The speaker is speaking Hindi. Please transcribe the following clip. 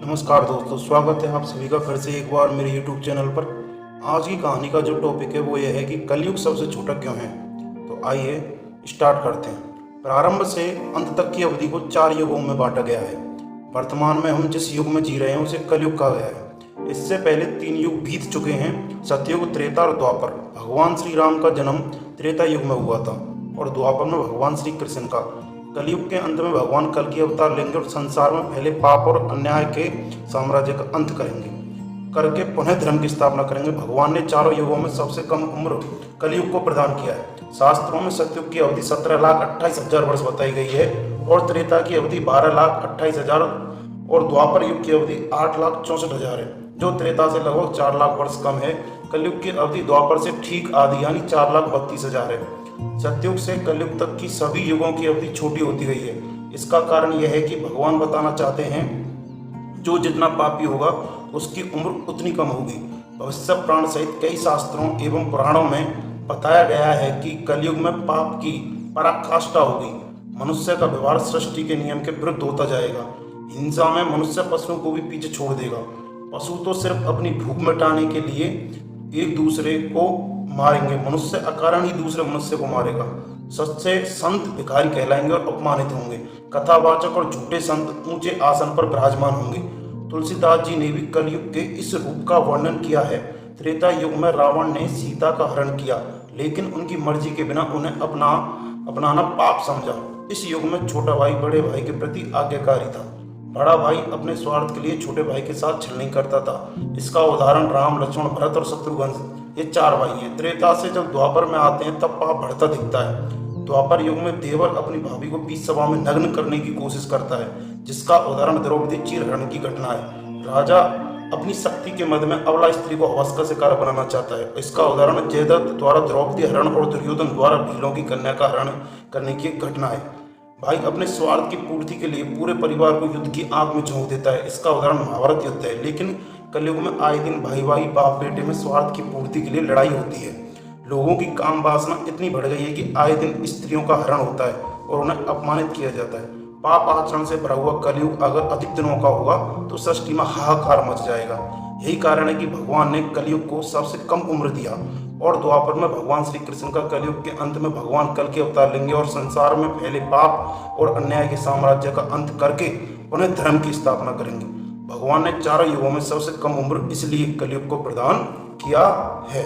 नमस्कार दोस्तों, स्वागत है आप सभी का फिर से एक बार मेरे YouTube चैनल पर। आज की कहानी का जो टॉपिक है वो ये है कि कलयुग सबसे छोटा क्यों है। तो आइए स्टार्ट करते हैं। प्रारंभ से अंत तक की अवधि को 4 युगों में बांटा गया है। वर्तमान में हम जिस युग में जी रहे हैं उसे कलयुग कहा गया है। इससे पहले 3 युग बीत चुके हैं, सतयुग, त्रेता और द्वापर। भगवान श्री राम का जन्म त्रेता युग में हुआ था और द्वापर में भगवान श्री कृष्ण का। कलयुग के अंत में भगवान कल की अवतार लेंगे और संसार में फैले पाप और अन्याय के साम्राज्य का अंत करेंगे, करके पुनः धर्म की स्थापना करेंगे। भगवान ने चारों युगों में सबसे कम उम्र कलयुग को प्रदान किया है। शास्त्रों में सतयुग की अवधि 17,28,000 वर्ष बताई गई है और त्रेता की अवधि 12,28,000 और द्वापर युग की अवधि 8,64,000 है, जो त्रेता से लगभग 4 लाख वर्ष कम है। कलयुग की अवधि द्वापर से ठीक आधी यानी 4,32,000 है। सतयुग से कलयुग तक की सभी युगों की अवधि छोटी होती गई है। इसका कारण यह है कि भगवान बताना चाहते हैं जो जितना पापी होगा उसकी उम्र उतनी कम होगी। भविष्य पुराण सहित कई शास्त्रों एवं पुराणों में बताया गया है कि कलयुग में पाप की पराकाष्ठा होगी। मनुष्य का व्यवहार सृष्टि के नियम के विरुद्ध होता जाएगा। हिंसा में मनुष्य पशुओं को भी पीछे छोड़ देगा। पशु तो सिर्फ अपनी भूख मिटाने के लिए एक दूसरे को मारेंगे, मनुष्य अकारण ही दूसरे मनुष्य को मारेगा। सच्चे संत भिखारी कहलाएंगे और अपमानित होंगे। कथावाचक और झूठे संत ऊंचे आसन पर विराजमान होंगे। तुलसीदास जी ने भी कलयुग के इस रूप का वर्णन किया है। त्रेता युग में रावण ने सीता का हरण किया, लेकिन उनकी मर्जी के बिना उन्हें अपनाना पाप समझा। इस युग में छोटा भाई बड़े भाई के प्रति आज्ञाकारी था। बड़ा भाई अपने स्वार्थ के लिए छोटे भाई के साथ छलनी करता था। इसका उदाहरण राम, लक्ष्मण, भरत और शत्रुघ्न, ये 4 भाई हैं। त्रेता से जब द्वापर में आते हैं तब पाप बढ़ता दिखता है। द्वापर युग में देवर अपनी भाभी को बीच सभा में नग्न करने की कोशिश करता है, जिसका उदाहरण द्रौपदी चीरहरण की घटना है। राजा अपनी शक्ति के मद में अबला स्त्री को हवस का शिकार बनाना चाहता है। इसका उदाहरण जयद्रथ द्वारा द्रौपदी हरण और दुर्योधन द्वारा भीलों की कन्या का हरण करने की घटना है। भाई अपने स्वार्थ की पूर्ति के लिए पूरे परिवार को युद्ध की आग में झोंक देता है। इसका उदाहरण महाभारत युद्ध है। लेकिन कलयुग में आए दिन भाई बाप बेटे में स्वार्थ की पूर्ति के लिए लड़ाई होती है। लोगों की काम वासना इतनी बढ़ गई है कि आए दिन स्त्रियों का हरण होता है और उन्हें अपमानित किया जाता है। पाप आचरण से भरा हुआ कलयुग अगर अधिक दिनों का होगा तो सृष्टि में हाहाकार मच जाएगा। यही कारण है कि भगवान ने कलयुग को सबसे कम उम्र दिया और द्वापर में भगवान श्री कृष्ण का कलयुग के अंत में भगवान कल के अवतार लेंगे और संसार में फैले पाप और अन्याय के साम्राज्य का अंत करके उन्हें धर्म की स्थापना करेंगे। भगवान ने चारों युगों में सबसे कम उम्र इसलिए कलयुग को प्रदान किया है।